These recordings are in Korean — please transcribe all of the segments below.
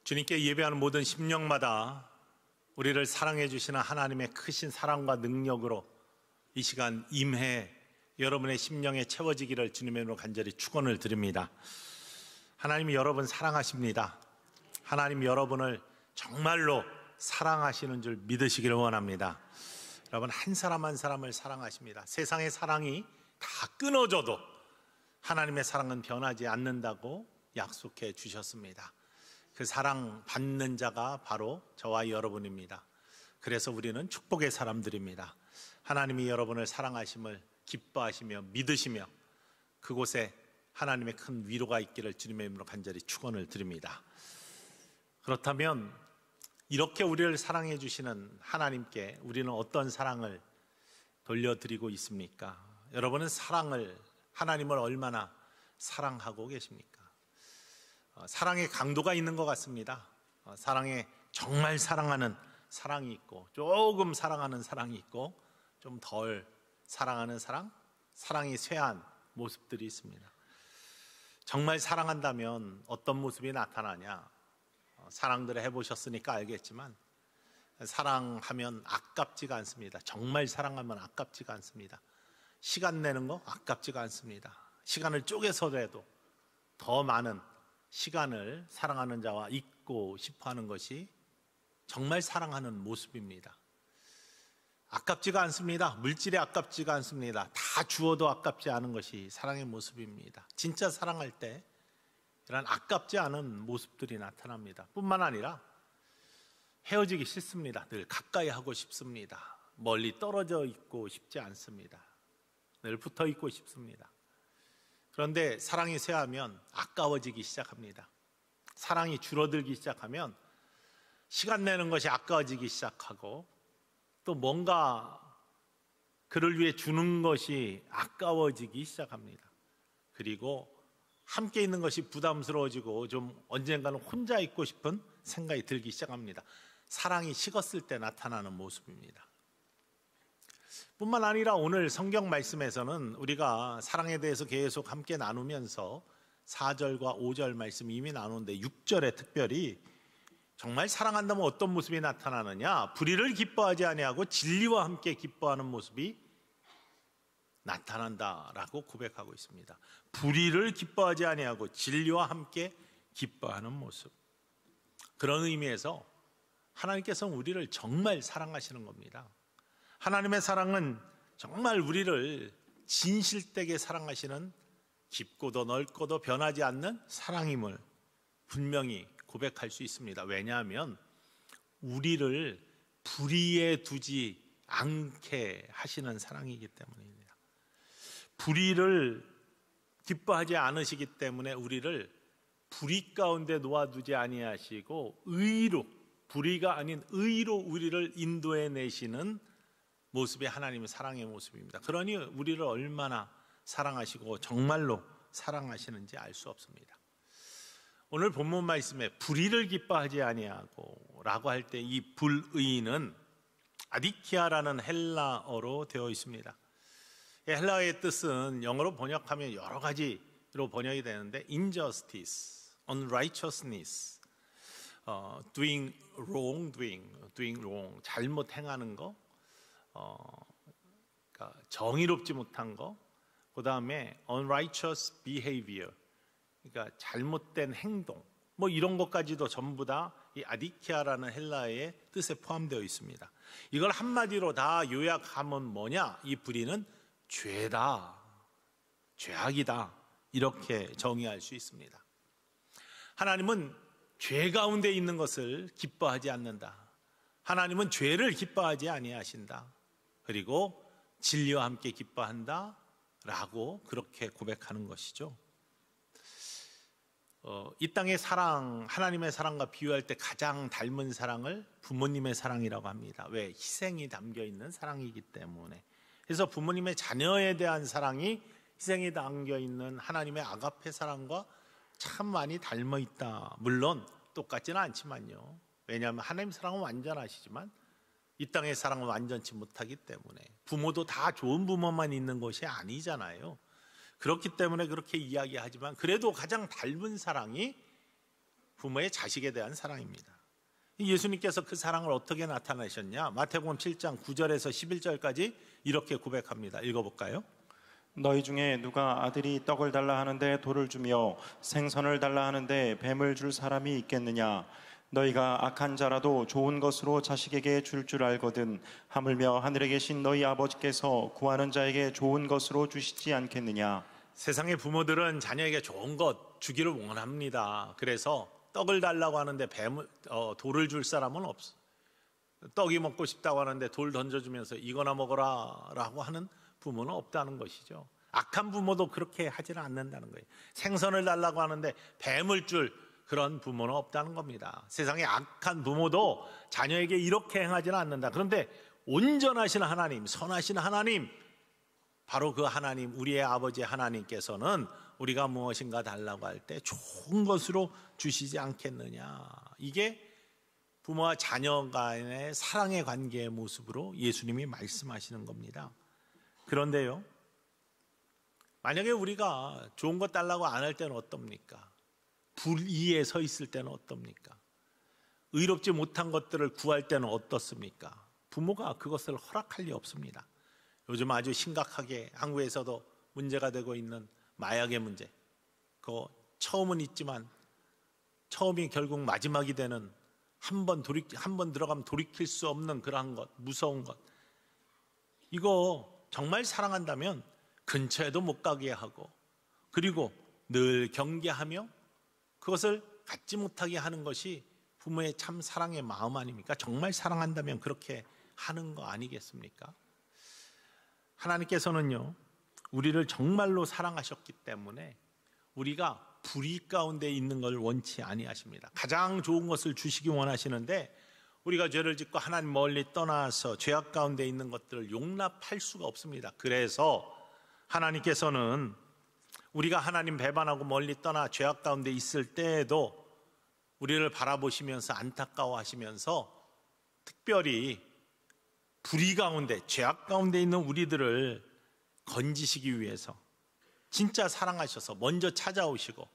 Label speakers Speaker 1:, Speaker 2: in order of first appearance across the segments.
Speaker 1: 주님께 예배하는 모든 심령마다 우리를 사랑해 주시는 하나님의 크신 사랑과 능력으로 이 시간 임해 여러분의 심령에 채워지기를 주님의 이름으로 간절히 축원을 드립니다. 하나님이 여러분 사랑하십니다. 하나님 여러분을 정말로 사랑하시는 줄 믿으시기를 원합니다. 여러분 한 사람 한 사람을 사랑하십니다. 세상의 사랑이 다 끊어져도 하나님의 사랑은 변하지 않는다고 약속해 주셨습니다. 그 사랑 받는 자가 바로 저와 여러분입니다. 그래서 우리는 축복의 사람들입니다. 하나님이 여러분을 사랑하심을 기뻐하시며 믿으시며 그곳에 하나님의 큰 위로가 있기를 주님의 이름으로 간절히 축원을 드립니다. 그렇다면 이렇게 우리를 사랑해 주시는 하나님께 우리는 어떤 사랑을 돌려드리고 있습니까? 여러분은 하나님을 얼마나 사랑하고 계십니까? 사랑의 강도가 있는 것 같습니다. 사랑에 정말 사랑하는 사랑이 있고 조금 사랑하는 사랑이 있고 좀 덜 사랑하는 사랑이 쇠한 모습들이 있습니다. 정말 사랑한다면 어떤 모습이 나타나냐? 사랑들을 해보셨으니까 알겠지만 사랑하면 아깝지가 않습니다. 정말 사랑하면 아깝지가 않습니다. 시간 내는 거 아깝지가 않습니다. 시간을 쪼개서라도 더 많은 시간을 사랑하는 자와 있고 싶어하는 것이 정말 사랑하는 모습입니다. 아깝지가 않습니다. 물질이 아깝지가 않습니다. 다 주어도 아깝지 않은 것이 사랑의 모습입니다. 진짜 사랑할 때 이런 아깝지 않은 모습들이 나타납니다. 뿐만 아니라 헤어지기 싫습니다. 늘 가까이 하고 싶습니다. 멀리 떨어져 있고 싶지 않습니다. 늘 붙어 있고 싶습니다. 그런데 사랑이 쇠하면 아까워지기 시작합니다. 사랑이 줄어들기 시작하면 시간 내는 것이 아까워지기 시작하고 또 뭔가 그를 위해 주는 것이 아까워지기 시작합니다. 그리고 함께 있는 것이 부담스러워지고 좀 언젠가는 혼자 있고 싶은 생각이 들기 시작합니다. 사랑이 식었을 때 나타나는 모습입니다. 뿐만 아니라 오늘 성경 말씀에서는 우리가 사랑에 대해서 계속 함께 나누면서 4절과 5절 말씀 이미 나누는데 6절에 특별히 정말 사랑한다면 어떤 모습이 나타나느냐? 불의를 기뻐하지 아니하고 진리와 함께 기뻐하는 모습이 나타난다라고 고백하고 있습니다. 불의를 기뻐하지 아니하고 진리와 함께 기뻐하는 모습. 그런 의미에서 하나님께서는 우리를 정말 사랑하시는 겁니다. 하나님의 사랑은 정말 우리를 진실되게 사랑하시는 깊고도 넓고도 변하지 않는 사랑임을 분명히 고백할 수 있습니다. 왜냐하면 우리를 불의에 두지 않게 하시는 사랑이기 때문입니다. 불의를 기뻐하지 않으시기 때문에 우리를 불의 가운데 놓아두지 아니하시고 불의가 아닌 의로 우리를 인도해 내시는 모습이 하나님의 사랑의 모습입니다. 그러니 우리를 얼마나 사랑하시고 정말로 사랑하시는지 알 수 없습니다. 오늘 본문 말씀에 불의를 기뻐하지 아니하고 라고 할 때 이 불의는 아디키아라는 헬라어로 되어 있습니다. 헬라어의 뜻은 영어로 번역하면 여러 가지로 번역이 되는데 injustice, unrighteousness, doing wrong, 잘못 행하는 거, 그러니까 정의롭지 못한 거, 그 다음에 unrighteous behavior, 그러니까 잘못된 행동, 뭐 이런 것까지도 전부 다 이 아디키아라는 헬라어의 뜻에 포함되어 있습니다. 이걸 한마디로 다 요약하면 뭐냐? 이 불의는 죄다, 죄악이다, 이렇게 정의할 수 있습니다. 하나님은 죄 가운데 있는 것을 기뻐하지 않는다. 하나님은 죄를 기뻐하지 아니하신다. 그리고 진리와 함께 기뻐한다 라고 그렇게 고백하는 것이죠. 이 땅의 사랑, 하나님의 사랑과 비유할 때 가장 닮은 사랑을 부모님의 사랑이라고 합니다. 왜? 희생이 담겨있는 사랑이기 때문에. 그래서 부모님의 자녀에 대한 사랑이 희생이 담겨있는 하나님의 아가페 사랑과 참 많이 닮아있다. 물론 똑같지는 않지만요. 왜냐하면 하나님 사랑은 완전하시지만 이 땅의 사랑은 완전치 못하기 때문에 부모도 다 좋은 부모만 있는 것이 아니잖아요. 그렇기 때문에 그렇게 이야기하지만 그래도 가장 닮은 사랑이 부모의 자식에 대한 사랑입니다. 예수님께서 그 사랑을 어떻게 나타내셨냐? 마태복음 7장 9절에서 11절까지 이렇게 고백합니다. 읽어볼까요?
Speaker 2: 너희 중에 누가 아들이 떡을 달라 하는데 돌을 주며 생선을 달라 하는데 뱀을 줄 사람이 있겠느냐? 너희가 악한 자라도 좋은 것으로 자식에게 줄 알거든 하물며 하늘에 계신 너희 아버지께서 구하는 자에게 좋은 것으로 주시지 않겠느냐?
Speaker 1: 세상의 부모들은 자녀에게 좋은 것 주기를 원합니다. 그래서 떡을 달라고 하는데 돌을 줄 사람은 없어. 떡이 먹고 싶다고 하는데 돌 던져주면서 이거나 먹어라 라고 하는 부모는 없다는 것이죠. 악한 부모도 그렇게 하지는 않는다는 거예요. 생선을 달라고 하는데 뱀을 줄 그런 부모는 없다는 겁니다. 세상에 악한 부모도 자녀에게 이렇게 행하지는 않는다. 그런데 온전하신 하나님, 선하신 하나님, 바로 그 하나님, 우리의 아버지 하나님께서는 우리가 무엇인가 달라고 할 때 좋은 것으로 주시지 않겠느냐. 이게 부모와 자녀 간의 사랑의 관계의 모습으로 예수님이 말씀하시는 겁니다. 그런데요, 만약에 우리가 좋은 것 달라고 안 할 때는 어떻습니까? 불의에 서 있을 때는 어떻습니까? 의롭지 못한 것들을 구할 때는 어떻습니까? 부모가 그것을 허락할 리 없습니다. 요즘 아주 심각하게 한국에서도 문제가 되고 있는 마약의 문제, 그거 처음은 있지만 처음이 결국 마지막이 되는 한 번 들어가면 돌이킬 수 없는 그러한 것, 무서운 것, 이거 정말 사랑한다면 근처에도 못 가게 하고, 그리고 늘 경계하며 그것을 갖지 못하게 하는 것이 부모의 참 사랑의 마음 아닙니까? 정말 사랑한다면 그렇게 하는 거 아니겠습니까? 하나님께서는요, 우리를 정말로 사랑하셨기 때문에 우리가 불의 가운데 있는 걸 원치 아니하십니다. 가장 좋은 것을 주시기 원하시는데 우리가 죄를 짓고 하나님 멀리 떠나서 죄악 가운데 있는 것들을 용납할 수가 없습니다. 그래서 하나님께서는 우리가 하나님 배반하고 멀리 떠나 죄악 가운데 있을 때에도 우리를 바라보시면서 안타까워하시면서 특별히 불의 가운데, 죄악 가운데 있는 우리들을 건지시기 위해서 진짜 사랑하셔서 먼저 찾아오셔서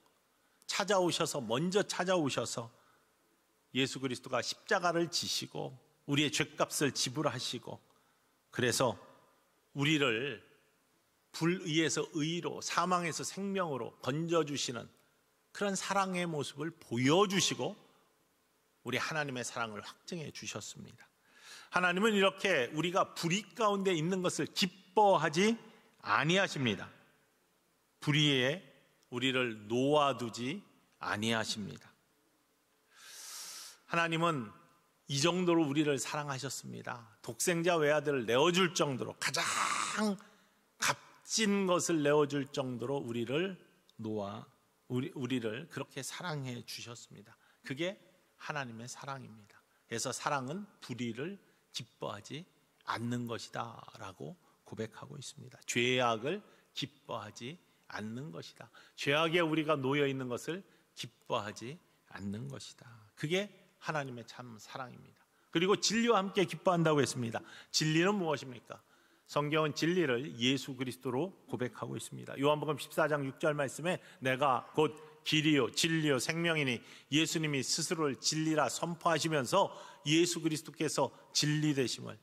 Speaker 1: 예수 그리스도가 십자가를 지시고 우리의 죄값을 지불하시고, 그래서 우리를 불의에서 의로, 사망에서 생명으로 건져주시는 그런 사랑의 모습을 보여주시고 우리 하나님의 사랑을 확증해 주셨습니다. 하나님은 이렇게 우리가 불의 가운데 있는 것을 기뻐하지 아니하십니다. 불의에 우리를 놓아두지 아니하십니다. 하나님은 이 정도로 우리를 사랑하셨습니다. 독생자 외아들을 내어줄 정도로, 가장 값진 것을 내어줄 정도로 우리를 그렇게 사랑해 주셨습니다. 그게 하나님의 사랑입니다. 그래서 사랑은 불의를 기뻐하지 않는 것이다 라고 고백하고 있습니다. 죄악을 기뻐하지 않는 것이다. 죄악에 우리가 놓여 있는 것을 기뻐하지 않는 것이다. 그게 하나님의 참 사랑입니다. 그리고 진리와 함께 기뻐한다고 했습니다. 진리는 무엇입니까? 성경은 진리를 예수 그리스도로 고백하고 있습니다. 요한복음 14장 6절 말씀에 내가 곧 길이요 진리요 생명이니, 예수님이 스스로를 진리라 선포하시면서 예수 그리스도께서 진리 되심을,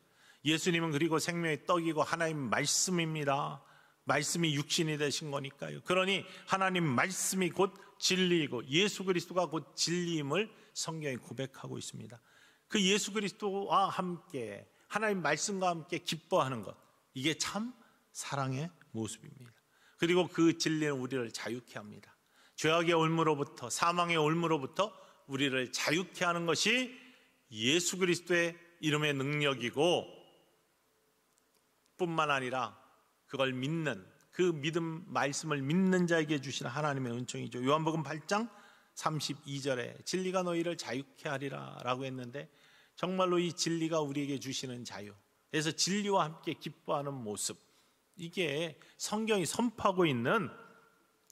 Speaker 1: 예수님은 그리고 생명의 떡이고 하나님 말씀입니다. 말씀이 육신이 되신 거니까요. 그러니 하나님 말씀이 곧 진리이고 예수 그리스도가 곧 진리임을 성경이 고백하고 있습니다. 그 예수 그리스도와 함께, 하나님 말씀과 함께 기뻐하는 것, 이게 참 사랑의 모습입니다. 그리고 그 진리는 우리를 자유케 합니다. 죄악의 올무로부터, 사망의 올무로부터 우리를 자유케 하는 것이 예수 그리스도의 이름의 능력이고, 뿐만 아니라 그걸 믿는, 그 믿음 말씀을 믿는 자에게 주시는 하나님의 은총이죠. 요한복음 8장 32절에 진리가 너희를 자유케 하리라 라고 했는데, 정말로 이 진리가 우리에게 주시는 자유, 그래서 진리와 함께 기뻐하는 모습, 이게 성경이 선포하고 있는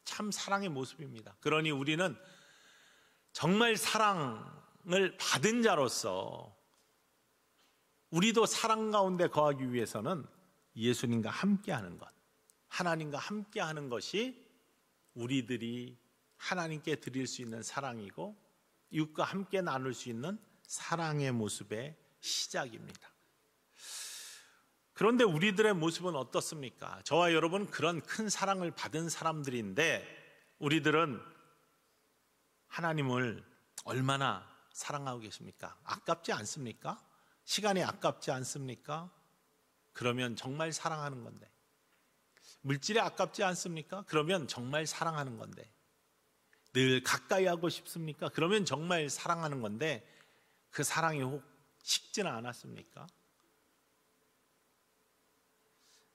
Speaker 1: 참 사랑의 모습입니다. 그러니 우리는 정말 사랑을 받은 자로서 우리도 사랑 가운데 거하기 위해서는 예수님과 함께하는 것, 하나님과 함께하는 것이 우리들이 하나님께 드릴 수 있는 사랑이고, 이웃과 함께 나눌 수 있는 사랑의 모습의 시작입니다. 그런데 우리들의 모습은 어떻습니까? 저와 여러분 그런 큰 사랑을 받은 사람들인데 우리들은 하나님을 얼마나 사랑하고 계십니까? 아깝지 않습니까? 시간이 아깝지 않습니까? 그러면 정말 사랑하는 건데. 물질이 아깝지 않습니까? 그러면 정말 사랑하는 건데. 늘 가까이 하고 싶습니까? 그러면 정말 사랑하는 건데 그 사랑이 혹 식지는 않았습니까?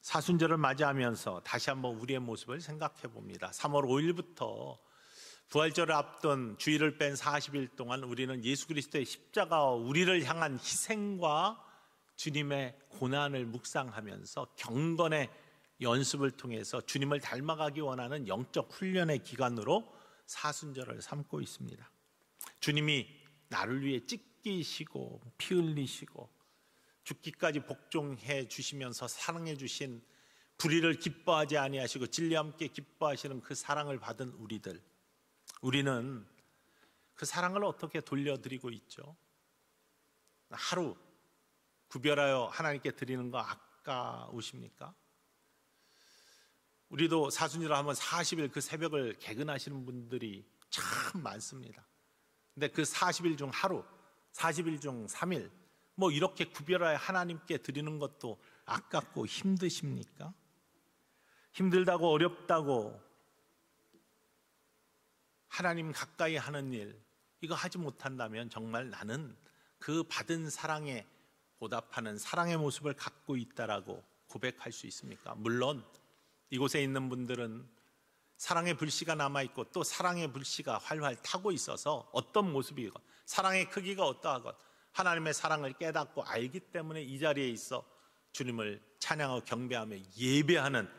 Speaker 1: 사순절을 맞이하면서 다시 한번 우리의 모습을 생각해 봅니다. 3월 5일부터 부활절을 앞둔 주일을 뺀 40일 동안 우리는 예수 그리스도의 십자가와 우리를 향한 희생과 주님의 고난을 묵상하면서 경건의 연습을 통해서 주님을 닮아가기 원하는 영적 훈련의 기간으로 사순절을 삼고 있습니다. 주님이 나를 위해 찢기시고 피 흘리시고 죽기까지 복종해 주시면서 사랑해 주신 불의를 기뻐하지 아니하시고 진리와 함께 기뻐하시는 그 사랑을 받은 우리는 그 사랑을 어떻게 돌려드리고 있죠? 하루 구별하여 하나님께 드리는 거 아까우십니까? 우리도 사순절을 하면 40일 그 새벽을 개근하시는 분들이 참 많습니다. 근데 그 40일 중 하루, 40일 중 3일 뭐 이렇게 구별하여 하나님께 드리는 것도 아깝고 힘드십니까? 힘들다고 어렵다고 하나님 가까이 하는 일 이거 하지 못한다면 정말 나는 그 받은 사랑에 보답하는 사랑의 모습을 갖고 있다라고 고백할 수 있습니까? 물론 이곳에 있는 분들은 사랑의 불씨가 남아있고 또 사랑의 불씨가 활활 타고 있어서 어떤 모습이건 사랑의 크기가 어떠하건 하나님의 사랑을 깨닫고 알기 때문에 이 자리에 있어 주님을 찬양하고 경배하며 예배하는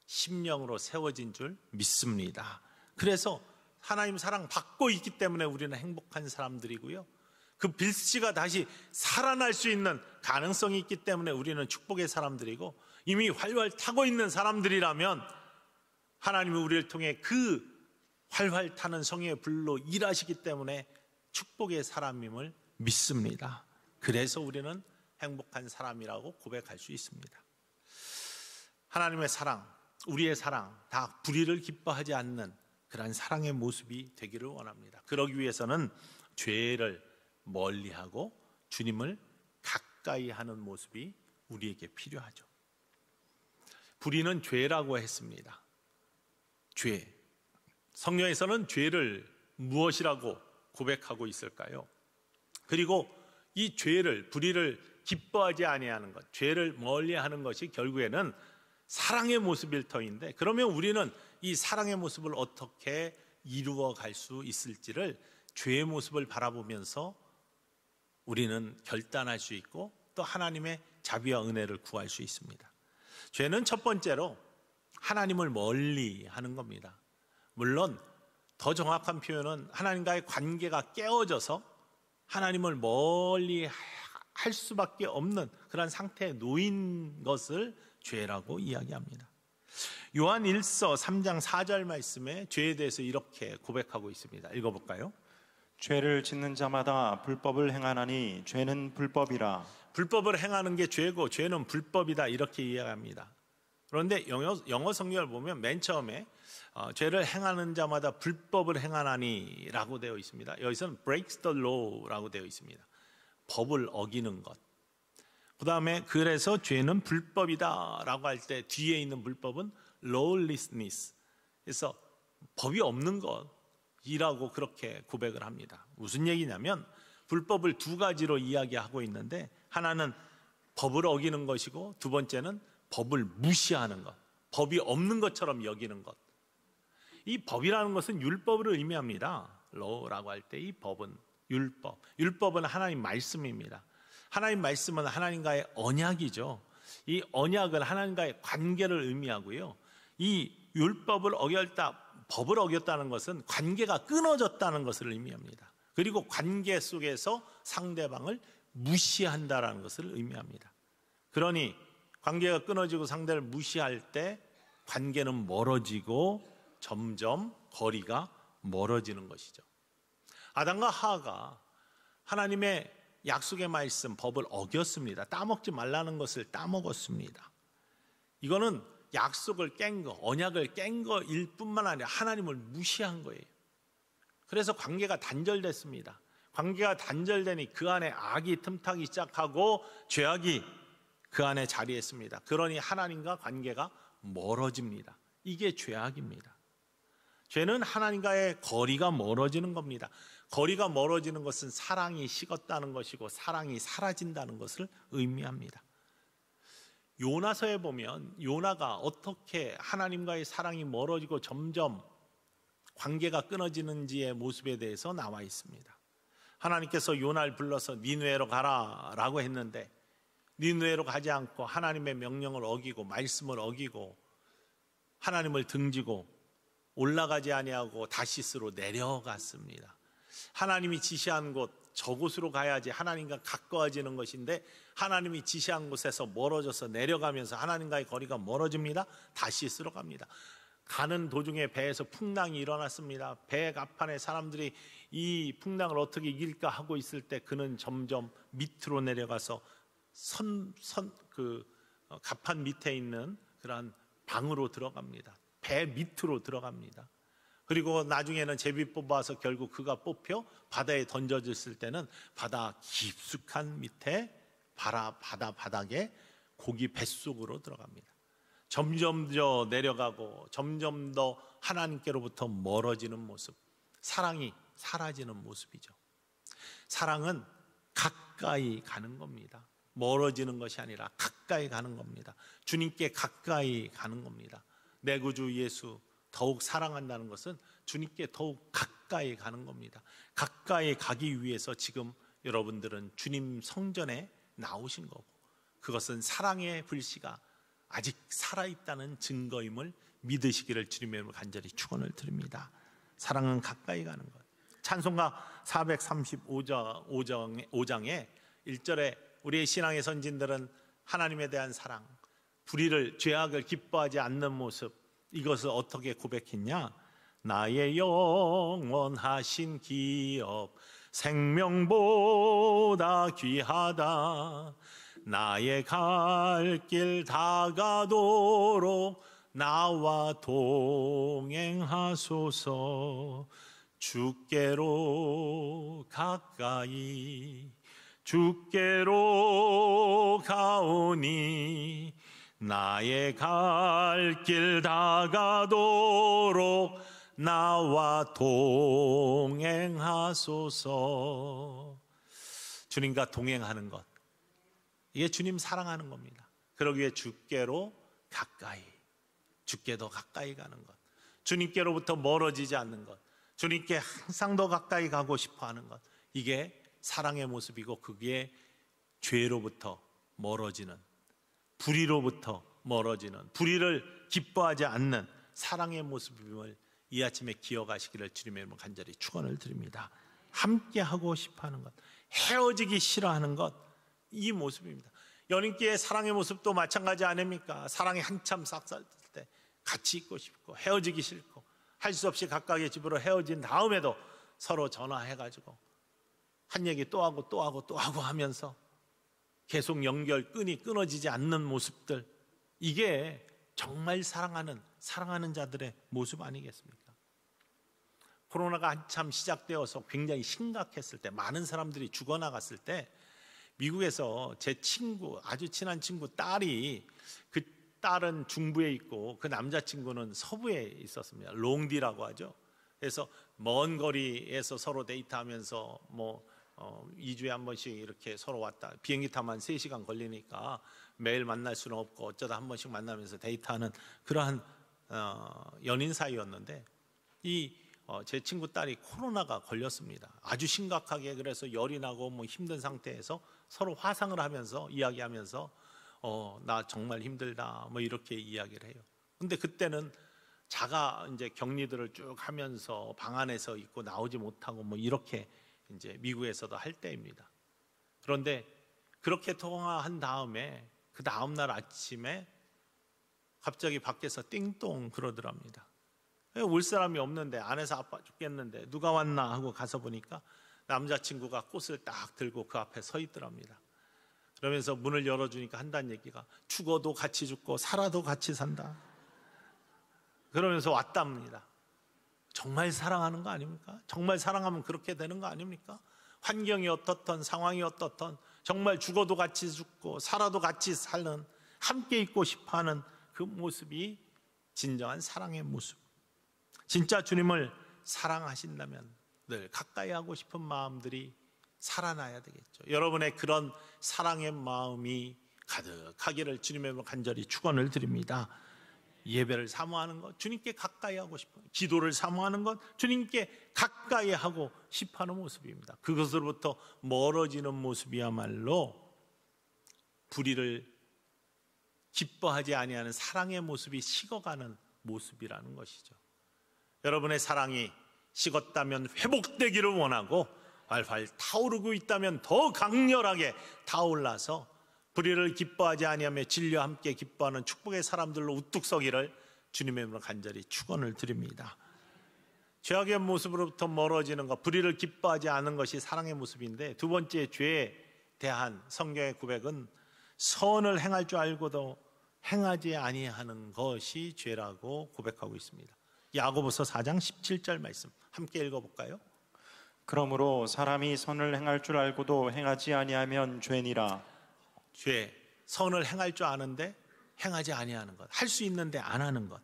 Speaker 1: 심령으로 세워진 줄 믿습니다. 그래서 하나님 사랑 받고 있기 때문에 우리는 행복한 사람들이고요, 그 불씨가 다시 살아날 수 있는 가능성이 있기 때문에 우리는 축복의 사람들이고, 이미 활활 타고 있는 사람들이라면 하나님이 우리를 통해 그 활활 타는 성의 불로 일하시기 때문에 축복의 사람임을 믿습니다. 그래서 우리는 행복한 사람이라고 고백할 수 있습니다. 하나님의 사랑, 우리의 사랑 다 불의를 기뻐하지 않는 그런 사랑의 모습이 되기를 원합니다. 그러기 위해서는 죄를 멀리하고 주님을 가까이 하는 모습이 우리에게 필요하죠. 불의는 죄라고 했습니다. 죄. 성경에서는 죄를 무엇이라고 고백하고 있을까요? 그리고 이 죄를, 불의를 기뻐하지 아니하는 것, 죄를 멀리하는 것이 결국에는 사랑의 모습일 터인데, 그러면 우리는 이 사랑의 모습을 어떻게 이루어 갈 수 있을지를 죄의 모습을 바라보면서 우리는 결단할 수 있고 또 하나님의 자비와 은혜를 구할 수 있습니다. 죄는 첫 번째로 하나님을 멀리 하는 겁니다. 물론 더 정확한 표현은 하나님과의 관계가 깨어져서 하나님을 멀리 할 수밖에 없는 그런 상태에 놓인 것을 죄라고 이야기합니다. 요한 1서 3장 4절 말씀에 죄에 대해서 이렇게 고백하고 있습니다. 읽어볼까요?
Speaker 2: 죄를 짓는 자마다 불법을 행하나니 죄는 불법이라.
Speaker 1: 불법을 행하는 게 죄고 죄는 불법이다, 이렇게 이야기합니다. 그런데 영어 성경을 보면 맨 처음에 죄를 행하는 자마다 불법을 행하나니 라고 되어 있습니다. 여기서는 breaks the law 라고 되어 있습니다. 법을 어기는 것. 그 다음에 그래서 죄는 불법이다 라고 할 때 뒤에 있는 불법은 lawlessness, 그래서 법이 없는 것이라고 그렇게 고백을 합니다. 무슨 얘기냐면 불법을 두 가지로 이야기하고 있는데, 하나는 법을 어기는 것이고 두 번째는 법을 무시하는 것, 법이 없는 것처럼 여기는 것. 이 법이라는 것은 율법을 의미합니다. law라고 할 때 이 법은 율법, 율법은 하나님 말씀입니다. 하나님 말씀은 하나님과의 언약이죠. 이 언약은 하나님과의 관계를 의미하고요, 이 율법을 어겼다, 법을 어겼다는 것은 관계가 끊어졌다는 것을 의미합니다. 그리고 관계 속에서 상대방을 무시한다는 것을 의미합니다. 그러니 관계가 끊어지고 상대를 무시할 때 관계는 멀어지고 점점 거리가 멀어지는 것이죠. 아담과 하와가 하나님의 약속의 말씀, 법을 어겼습니다. 따먹지 말라는 것을 따먹었습니다. 이거는 약속을 깬 거, 언약을 깬 거일 뿐만 아니라 하나님을 무시한 거예요. 그래서 관계가 단절됐습니다. 관계가 단절되니 그 안에 악이 틈타기 시작하고 죄악이 그 안에 자리했습니다. 그러니 하나님과 관계가 멀어집니다. 이게 죄악입니다. 죄는 하나님과의 거리가 멀어지는 겁니다. 거리가 멀어지는 것은 사랑이 식었다는 것이고 사랑이 사라진다는 것을 의미합니다. 요나서에 보면 요나가 어떻게 하나님과의 사랑이 멀어지고 점점 관계가 끊어지는지의 모습에 대해서 나와 있습니다. 하나님께서 요나를 불러서 니느웨로 가라라고 했는데 니느웨로 가지 않고 하나님의 명령을 어기고 말씀을 어기고 하나님을 등지고 올라가지 아니하고 다시스로 내려갔습니다. 하나님이 지시한 곳 저곳으로 가야지 하나님과 가까워지는 것인데 하나님이 지시한 곳에서 멀어져서 내려가면서 하나님과의 거리가 멀어집니다. 다시스로 갑니다. 가는 도중에 배에서 풍랑이 일어났습니다. 배 갑판에 사람들이 이 풍랑을 어떻게 이길까 하고 있을 때 그는 점점 밑으로 내려가서 갑판 밑에 있는 그러한 방으로 들어갑니다. 배 밑으로 들어갑니다. 그리고 나중에는 제비 뽑아서 결국 그가 뽑혀 바다에 던져졌을 때는 바다 깊숙한 밑에 바다 바닥에 고기 뱃속으로 들어갑니다. 점점 더 내려가고 점점 더 하나님께로부터 멀어지는 모습, 사랑이 사라지는 모습이죠. 사랑은 가까이 가는 겁니다. 멀어지는 것이 아니라 가까이 가는 겁니다. 주님께 가까이 가는 겁니다. 내 구주 예수 더욱 사랑한다는 것은 주님께 더욱 가까이 가는 겁니다. 가까이 가기 위해서 지금 여러분들은 주님 성전에 나오신 거고 그것은 사랑의 불씨가 아직 살아있다는 증거임을 믿으시기를 주님의 이름으로 간절히 축원을 드립니다. 사랑은 가까이 가는 것. 찬송가 435장의 1절에 우리의 신앙의 선진들은 하나님에 대한 사랑, 불의를 죄악을 기뻐하지 않는 모습, 이것을 어떻게 고백했냐? 나의 영원하신 기업 생명보다 귀하다. 나의 갈 길 다가도록 나와 동행하소서. 주께로 가까이 주께로 가오니 나의 갈 길 다가도록 나와 동행하소서. 주님과 동행하는 것, 이게 주님 사랑하는 겁니다. 그러기 위해 주께로 가까이, 주께 더 가까이 가는 것, 주님께로부터 멀어지지 않는 것, 주님께 항상 더 가까이 가고 싶어 하는 것, 이게 사랑의 모습이고 그게 죄로부터 멀어지는, 불의로부터 멀어지는, 불의를 기뻐하지 않는 사랑의 모습임을 이 아침에 기억하시기를 주님의 이름으로 간절히 축원을 드립니다. 함께 하고 싶어 하는 것, 헤어지기 싫어하는 것, 이 모습입니다. 연인끼리의 사랑의 모습도 마찬가지 아닙니까? 사랑이 한참 싹살 때 같이 있고 싶고 헤어지기 싫고 할 수 없이 각각의 집으로 헤어진 다음에도 서로 전화해가지고 한 얘기 또 하고 또 하고 또 하고 하면서 계속 끈이 끊어지지 않는 모습들, 이게 정말 사랑하는 자들의 모습 아니겠습니까? 코로나가 한참 시작되어서 굉장히 심각했을 때, 많은 사람들이 죽어나갔을 때 미국에서 제 친구, 아주 친한 친구 딸이, 그 딸은 중부에 있고 그 남자친구는 서부에 있었습니다. 롱디라고 하죠. 그래서 먼 거리에서 서로 데이트하면서 2주에 한 번씩 이렇게 서로 왔다, 비행기 타면 3시간 걸리니까 매일 만날 수는 없고 어쩌다 한 번씩 만나면서 데이트하는 그러한 연인 사이였는데, 제 친구 딸이 코로나가 걸렸습니다. 아주 심각하게. 그래서 열이 나고 힘든 상태에서 서로 화상을 하면서 이야기하면서 나 정말 힘들다 이렇게 이야기를 해요. 근데 그때는 자가 이제 격리들을 쭉 하면서 방 안에서 있고 나오지 못하고 이렇게 이제 미국에서도 할 때입니다. 그런데 그렇게 통화한 다음에 그 다음 날 아침에 갑자기 밖에서 띵동 그러더랍니다. 올 사람이 없는데, 안에서 아파 죽겠는데 누가 왔나 하고 가서 보니까 남자친구가 꽃을 딱 들고 그 앞에 서 있더랍니다. 그러면서 문을 열어주니까 한다는 얘기가, 죽어도 같이 죽고 살아도 같이 산다. 그러면서 왔답니다. 정말 사랑하는 거 아닙니까? 정말 사랑하면 그렇게 되는 거 아닙니까? 환경이 어떻든 상황이 어떻든 정말 죽어도 같이 죽고 살아도 같이 사는, 함께 있고 싶어하는 그 모습이 진정한 사랑의 모습. 진짜 주님을 사랑하신다면 늘 가까이 하고 싶은 마음들이 살아나야 되겠죠. 여러분의 그런 사랑의 마음이 가득하기를 주님의 간절히 축원을 드립니다. 예배를 사모하는 것, 주님께 가까이 하고 싶은, 기도를 사모하는 것, 주님께 가까이 하고 싶어하는 모습입니다. 그것으로부터 멀어지는 모습이야말로 불의를 기뻐하지 아니하는 사랑의 모습이 식어가는 모습이라는 것이죠. 여러분의 사랑이 식었다면 회복되기를 원하고, 활활 타오르고 있다면 더 강렬하게 타올라서 불의를 기뻐하지 아니하며 진리와 함께 기뻐하는 축복의 사람들로 우뚝 서기를 주님의 이름으로 간절히 축원을 드립니다. 죄악의 모습으로부터 멀어지는 것, 불의를 기뻐하지 않는 것이 사랑의 모습인데, 두 번째 죄에 대한 성경의 고백은 선을 행할 줄 알고도 행하지 아니하는 것이 죄라고 고백하고 있습니다. 야고보서 4장 17절 말씀 함께 읽어볼까요?
Speaker 2: 그러므로 사람이 선을 행할 줄 알고도 행하지 아니하면 죄니라.
Speaker 1: 죄, 선을 행할 줄 아는데 행하지 아니하는 것, 할 수 있는데 안 하는 것,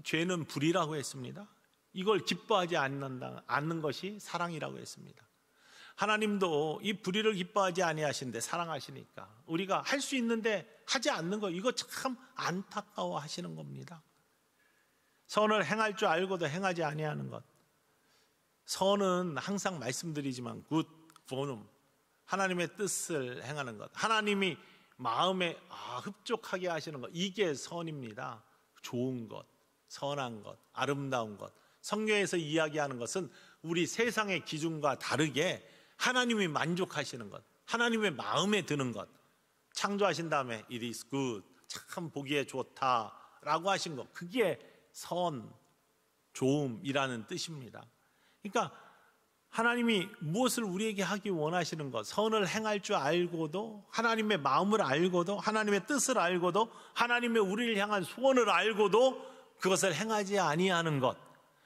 Speaker 1: 죄는 불이라고 했습니다. 이걸 기뻐하지 않는 것이 사랑이라고 했습니다. 하나님도 이 불의를 기뻐하지 아니하시는데 사랑하시니까 우리가 할 수 있는데 하지 않는 것, 이거 참 안타까워 하시는 겁니다. 선을 행할 줄 알고도 행하지 아니하는 것, 선은 항상 말씀드리지만 굿, 보눔, 하나님의 뜻을 행하는 것, 하나님이 마음에 흡족하게 하시는 것, 이게 선입니다. 좋은 것, 선한 것, 아름다운 것. 성경에서 이야기하는 것은 우리 세상의 기준과 다르게 하나님이 만족하시는 것, 하나님의 마음에 드는 것. 창조하신 다음에 it is good, 참 보기에 좋다라고 하신 것, 그게 선, 좋음이라는 뜻입니다. 그러니까 하나님이 무엇을 우리에게 하기 원하시는 것, 선을 행할 줄 알고도, 하나님의 마음을 알고도, 하나님의 뜻을 알고도, 하나님의 우리를 향한 소원을 알고도 그것을 행하지 아니하는 것,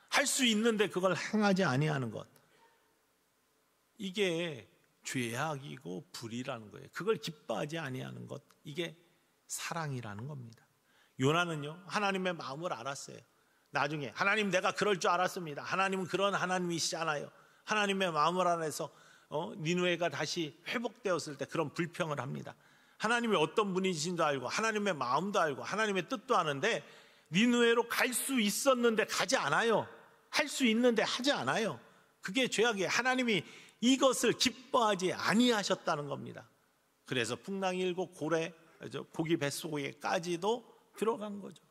Speaker 1: 할 수 있는데 그걸 행하지 아니하는 것, 이게 죄악이고 불이라는 거예요. 그걸 기뻐하지 아니하는 것, 이게 사랑이라는 겁니다. 요나는요, 하나님의 마음을 알았어요. 나중에 하나님, 내가 그럴 줄 알았습니다. 하나님은 그런 하나님이시잖아요. 하나님의 마음을 알아서 니느웨가 다시 회복되었을 때 그런 불평을 합니다. 하나님이 어떤 분이신지도 알고 하나님의 마음도 알고 하나님의 뜻도 아는데 니느웨로 갈 수 있었는데 가지 않아요. 할 수 있는데 하지 않아요. 그게 죄악이에요. 하나님이 이것을 기뻐하지 아니하셨다는 겁니다. 그래서 풍랑이 일고 고기 뱃속에까지도 들어간 거죠.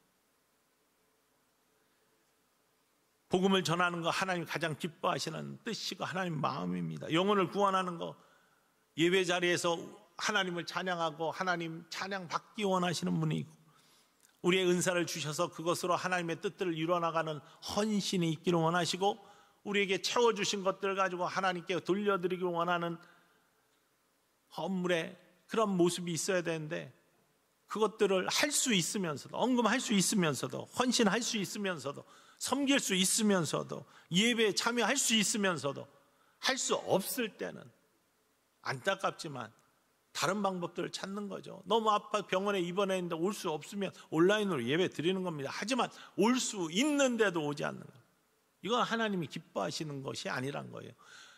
Speaker 1: 복음을 전하는 거 하나님 가장 기뻐하시는 뜻이고 하나님 마음입니다. 영혼을 구원하는 거, 예배 자리에서 하나님을 찬양하고 하나님 찬양 받기 원하시는 분이고, 우리의 은사를 주셔서 그것으로 하나님의 뜻들을 이루어나가는 헌신이 있기를 원하시고, 우리에게 채워주신 것들을 가지고 하나님께 돌려드리기 원하는 헌물의 그런 모습이 있어야 되는데, 그것들을 할 수 있으면서도, 언금할 수 있으면서도, 헌신할 수 있으면서도, 섬길 수 있으면서도, 예배에 참여할 수 있으면서도 할 수 없을 때는 안타깝지만 다른 방법들을 찾는 거죠. 너무 아파 병원에 입원해 있는데 올 수 없으면 온라인으로 예배 드리는 겁니다. 하지만 올 수 있는데도 오지 않는 것, 이건 하나님이 기뻐하시는 것이 아니란 거예요.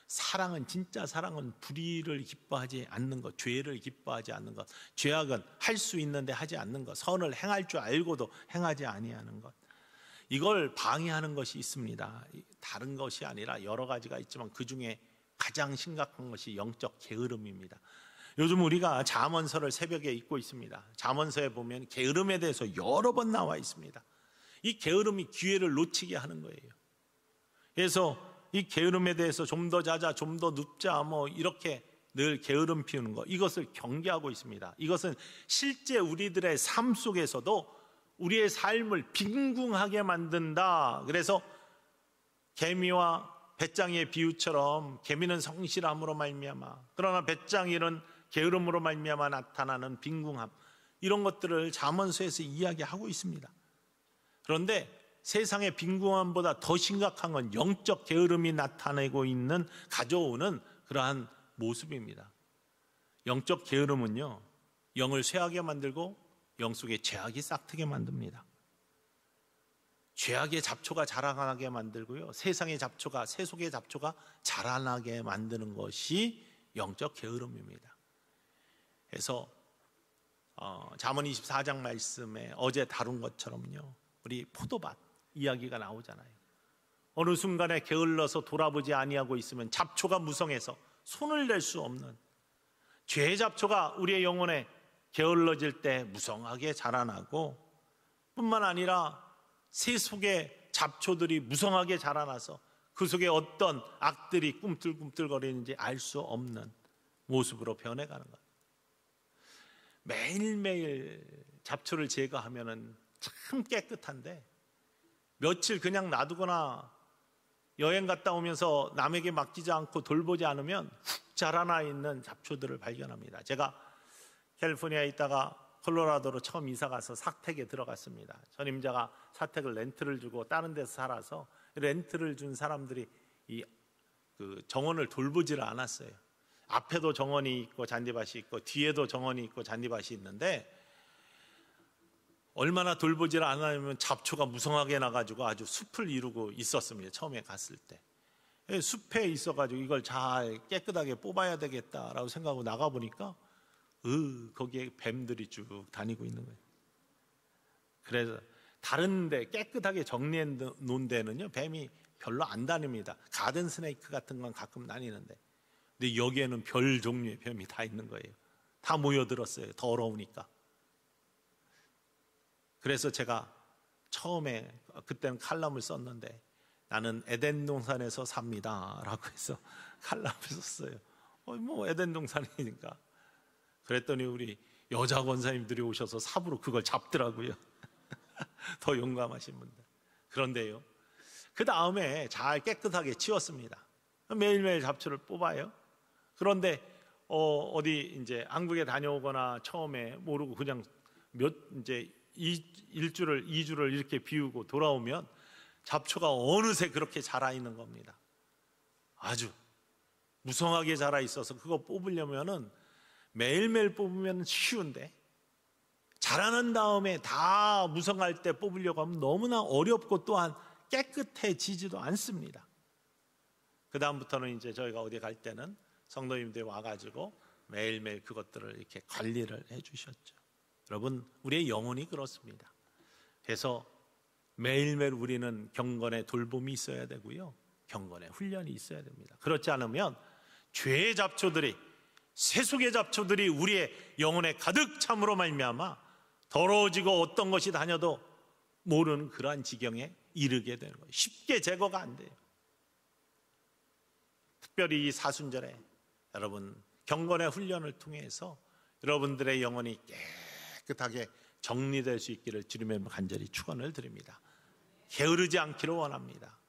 Speaker 1: 사랑은, 진짜 사랑은 불의를 기뻐하지 않는 것, 죄를 기뻐하지 않는 것, 죄악은 할 수 있는데 하지 않는 것, 선을 행할 줄 알고도 행하지 아니하는 것, 이걸 방해하는 것이 있습니다. 다른 것이 아니라 여러 가지가 있지만 그 중에 가장 심각한 것이 영적 게으름입니다. 요즘 우리가 잠언서를 새벽에 읽고 있습니다. 잠언서에 보면 게으름에 대해서 여러 번 나와 있습니다. 이 게으름이 기회를 놓치게 하는 거예요. 그래서 이 게으름에 대해서 좀 더 자자, 좀 더 눕자, 이렇게 늘 게으름 피우는 것, 이것을 경계하고 있습니다. 이것은 실제 우리들의 삶 속에서도 우리의 삶을 빈궁하게 만든다. 그래서 개미와 배짱이의 비유처럼 개미는 성실함으로 말미암아, 그러나 배짱이는 게으름으로 말미암아 나타나는 빈궁함, 이런 것들을 잠언서에서 이야기하고 있습니다. 그런데 세상의 빈궁함보다 더 심각한 건 영적 게으름이 나타내고 있는, 가져오는 그러한 모습입니다. 영적 게으름은요, 영을 쇠하게 만들고 영 속에 죄악이 싹트게 만듭니다. 죄악의 잡초가 자라나게 만들고요, 세상의 잡초가, 세속의 잡초가 자라나게 만드는 것이 영적 게으름입니다. 그래서 잠언 24장 말씀에 어제 다룬 것처럼요, 우리 포도밭 이야기가 나오잖아요. 어느 순간에 게을러서 돌아보지 아니하고 있으면 잡초가 무성해서 손을 댈 수 없는, 죄의 잡초가 우리의 영혼에 게을러질 때 무성하게 자라나고, 뿐만 아니라 세속의 잡초들이 무성하게 자라나서 그 속에 어떤 악들이 꿈틀꿈틀거리는지 알 수 없는 모습으로 변해가는 것. 매일매일 잡초를 제거하면 참 깨끗한데, 며칠 그냥 놔두거나 여행 갔다 오면서 남에게 맡기지 않고 돌보지 않으면 훅 자라나 있는 잡초들을 발견합니다. 제가 캘리포니아에 있다가 콜로라도로 처음 이사 가서 사택에 들어갔습니다. 전임자가 사택을 렌트를 주고 다른 데서 살아서 렌트를 준 사람들이 그 정원을 돌보지를 않았어요. 앞에도 정원이 있고 잔디밭이 있고 뒤에도 정원이 있고 잔디밭이 있는데, 얼마나 돌보지를 않으면 잡초가 무성하게 나가지고 아주 숲을 이루고 있었습니다. 처음에 갔을 때 숲에 있어가지고 이걸 잘 깨끗하게 뽑아야 되겠다라고 생각하고 나가보니까 거기에 뱀들이 쭉 다니고 있는 거예요. 그래서 다른 데 깨끗하게 정리해 놓은 데는요, 뱀이 별로 안 다닙니다. 가든 스네이크 같은 건 가끔 다니는데, 근데 여기에는 별 종류의 뱀이 다 있는 거예요. 다 모여들었어요. 더러우니까. 그래서 제가 처음에, 그때는 칼럼을 썼는데, 나는 에덴 동산에서 삽니다 라고 해서 칼럼을 썼어요. 뭐 에덴 동산이니까. 그랬더니 우리 여자 권사님들이 오셔서 삽으로 그걸 잡더라고요. 더 용감하신 분들. 그런데요, 그 다음에 잘 깨끗하게 치웠습니다. 매일매일 잡초를 뽑아요. 그런데 어디 이제 한국에 다녀오거나 처음에 모르고 그냥 이제 1주를 2주를 이렇게 비우고 돌아오면 잡초가 어느새 그렇게 자라 있는 겁니다. 아주 무성하게 자라 있어서 그거 뽑으려면은 매일매일 뽑으면 쉬운데, 자라는 다음에 다 무성할 때 뽑으려고 하면 너무나 어렵고 또한 깨끗해지지도 않습니다. 그 다음부터는 이제 저희가 어디 갈 때는 성도님들이 와가지고 매일매일 그것들을 이렇게 관리를 해주셨죠. 여러분, 우리의 영혼이 그렇습니다. 그래서 매일매일 우리는 경건의 돌봄이 있어야 되고요, 경건의 훈련이 있어야 됩니다. 그렇지 않으면 죄의 잡초들이, 세속의 잡초들이 우리의 영혼에 가득 참으로 말미암아 더러워지고 어떤 것이 다녀도 모르는 그러한 지경에 이르게 되는 거예요. 쉽게 제거가 안 돼요. 특별히 이 사순절에 여러분, 경건의 훈련을 통해서 여러분들의 영혼이 깨끗하게 정리될 수 있기를 주님의 간절히 축원을 드립니다. 게으르지 않기를 원합니다.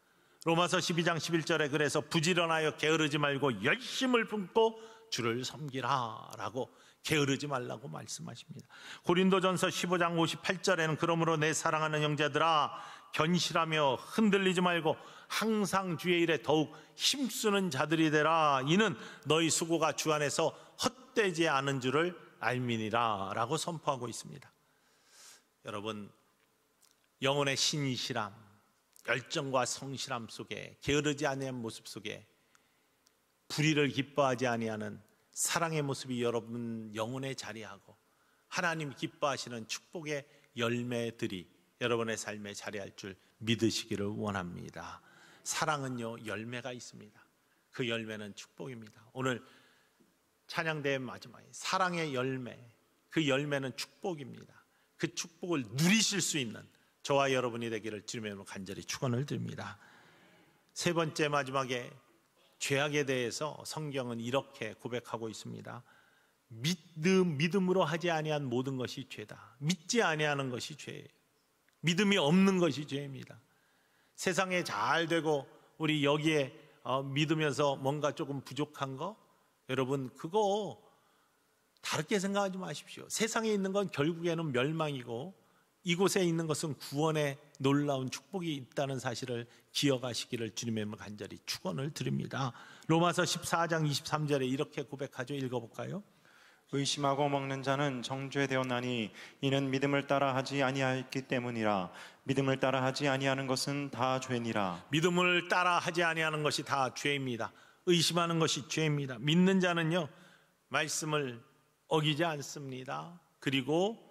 Speaker 1: 로마서 12장 11절에 그래서 부지런하여 게으르지 말고 열심을 품고 주를 섬기라 라고 게으르지 말라고 말씀하십니다. 고린도전서 15장 58절에는 그러므로 내 사랑하는 형제들아 견실하며 흔들리지 말고 항상 주의 일에 더욱 힘쓰는 자들이 되라. 이는 너희 수고가 주 안에서 헛되지 않은 줄을 알미니라 라고 선포하고 있습니다. 여러분, 영혼의 신실함, 열정과 성실함 속에, 게으르지 아니한 모습 속에 불의를 기뻐하지 아니하는 사랑의 모습이 여러분 영혼에 자리하고 하나님 기뻐하시는 축복의 열매들이 여러분의 삶에 자리할 줄 믿으시기를 원합니다. 사랑은요, 열매가 있습니다. 그 열매는 축복입니다. 오늘 찬양대회 마지막에 사랑의 열매, 그 열매는 축복입니다. 그 축복을 누리실 수 있는 저와 여러분이 되기를 주님의 이름으로 간절히 축원을 드립니다. 세 번째, 마지막에 죄악에 대해서 성경은 이렇게 고백하고 있습니다. 믿음으로 하지 아니한 모든 것이 죄다. 믿지 아니하는 것이 죄예요. 믿음이 없는 것이 죄입니다. 세상에 잘 되고 우리 여기에 믿으면서 뭔가 조금 부족한 거, 여러분 그거 다르게 생각하지 마십시오. 세상에 있는 건 결국에는 멸망이고 이곳에 있는 것은 구원의 놀라운 축복이 있다는 사실을 기억하시기를 주님의 이름으로 간절히 축원을 드립니다. 로마서 14장 23절에 이렇게 고백하죠. 읽어볼까요?
Speaker 2: 의심하고 먹는 자는 정죄되었나니 이는 믿음을 따라 하지 아니하였기 때문이라. 믿음을 따라 하지 아니하는 것은 다 죄니라.
Speaker 1: 믿음을 따라 하지 아니하는 것이 다 죄입니다. 의심하는 것이 죄입니다. 믿는 자는요, 말씀을 어기지 않습니다. 그리고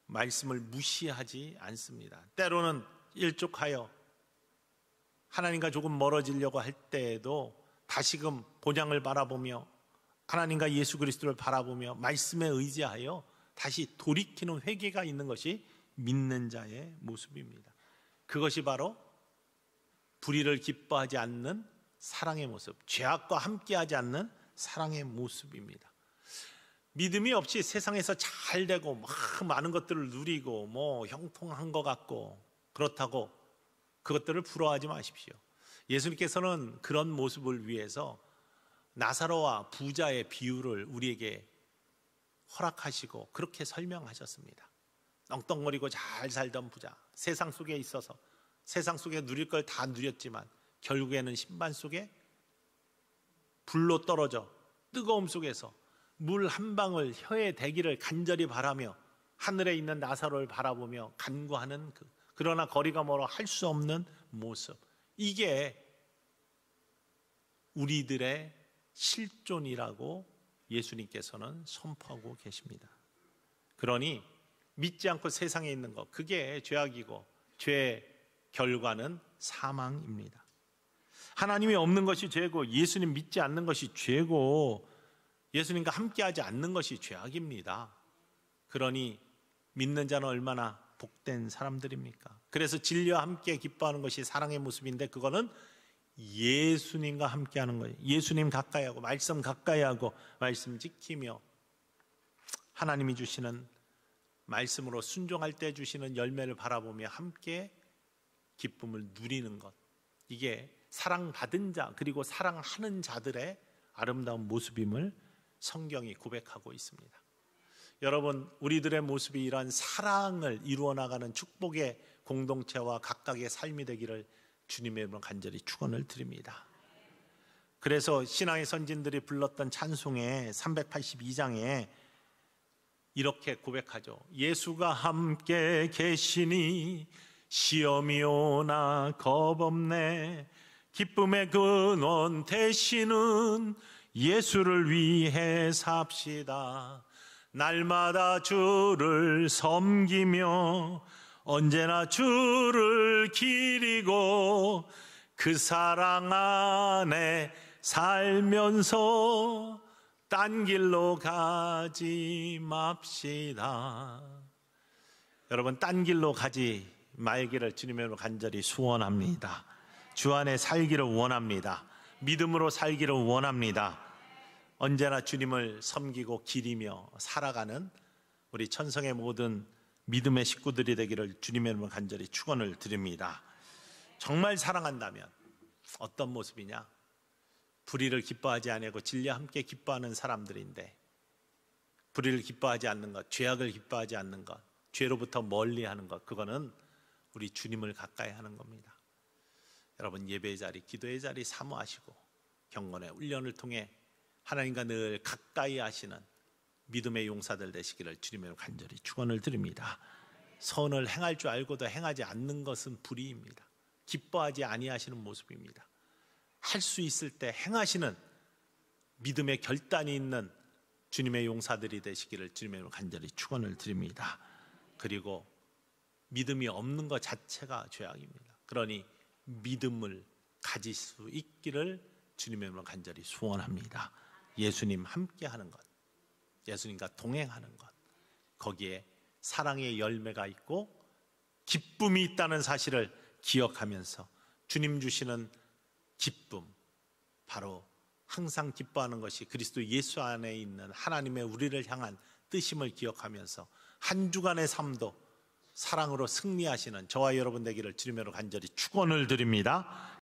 Speaker 1: 말씀을 무시하지 않습니다. 때로는 일족하여 하나님과 조금 멀어지려고 할 때에도 다시금 본향을 바라보며 하나님과 예수 그리스도를 바라보며 말씀에 의지하여 다시 돌이키는 회개가 있는 것이 믿는 자의 모습입니다. 그것이 바로 불의를 기뻐하지 않는 사랑의 모습, 죄악과 함께하지 않는 사랑의 모습입니다. 믿음이 없이 세상에서 잘 되고 막 많은 것들을 누리고 뭐 형통한 것 같고 그렇다고 그것들을 부러워하지 마십시오. 예수님께서는 그런 모습을 위해서 나사로와 부자의 비유를 우리에게 허락하시고 그렇게 설명하셨습니다. 떵떵거리고 잘 살던 부자, 세상 속에 있어서 세상 속에 누릴 걸 다 누렸지만 결국에는 신반 속에 불로 떨어져 뜨거움 속에서 물 한 방울 혀에 대기를 간절히 바라며 하늘에 있는 나사로를 바라보며 간구하는 그러나 거리가 멀어 할 수 없는 모습, 이게 우리들의 실존이라고 예수님께서는 선포하고 계십니다. 그러니 믿지 않고 세상에 있는 것, 그게 죄악이고 죄의 결과는 사망입니다. 하나님이 없는 것이 죄고 예수님 믿지 않는 것이 죄고 예수님과 함께하지 않는 것이 죄악입니다. 그러니 믿는 자는 얼마나 복된 사람들입니까? 그래서 진리와 함께 기뻐하는 것이 사랑의 모습인데 그거는 예수님과 함께하는 거예요. 예수님 가까이 하고 말씀 가까이 하고 말씀 지키며 하나님이 주시는 말씀으로 순종할 때 주시는 열매를 바라보며 함께 기쁨을 누리는 것, 이게 사랑받은 자 그리고 사랑하는 자들의 아름다운 모습임을 성경이 고백하고 있습니다. 여러분, 우리들의 모습이 이러한 사랑을 이루어 나가는 축복의 공동체와 각각의 삶이 되기를 주님의 이름으로 간절히 축원을 드립니다. 그래서 신앙의 선진들이 불렀던 찬송의 382장에 이렇게 고백하죠. 예수가 함께 계시니 시험이 오나 겁없네. 기쁨의 근원 되시는 예수를 위해 삽시다. 날마다 주를 섬기며 언제나 주를 기리고 그 사랑 안에 살면서 딴 길로 가지 맙시다. 여러분, 딴 길로 가지 말기를 주님의 이름으로 간절히 소원합니다. 주 안에 살기를 원합니다. 믿음으로 살기를 원합니다. 언제나 주님을 섬기고 기리며 살아가는 우리 천성의 모든 믿음의 식구들이 되기를 주님의 이름으로 간절히 축원을 드립니다. 정말 사랑한다면 어떤 모습이냐? 불의를 기뻐하지 아니하고 진리와 함께 기뻐하는 사람들인데, 불의를 기뻐하지 않는 것, 죄악을 기뻐하지 않는 것, 죄로부터 멀리하는 것, 그거는 우리 주님을 가까이 하는 겁니다. 여러분, 예배의 자리, 기도의 자리 사모하시고 경건의 훈련을 통해 하나님과 늘 가까이 하시는 믿음의 용사들 되시기를 주님으로 간절히 축원을 드립니다. 선을 행할 줄 알고도 행하지 않는 것은 불의입니다. 기뻐하지 아니하시는 모습입니다. 할 수 있을 때 행하시는 믿음의 결단이 있는 주님의 용사들이 되시기를 주님으로 간절히 축원을 드립니다. 그리고 믿음이 없는 것 자체가 죄악입니다. 그러니 믿음을 가질 수 있기를 주님의 이름으로 간절히 소원합니다. 예수님 함께하는 것, 예수님과 동행하는 것, 거기에 사랑의 열매가 있고 기쁨이 있다는 사실을 기억하면서 주님 주시는 기쁨, 바로 항상 기뻐하는 것이 그리스도 예수 안에 있는 하나님의 우리를 향한 뜻임을 기억하면서 한 주간의 삶도 사랑으로 승리하시는 저와 여러분 되기를 주님으로 간절히 축원을 드립니다.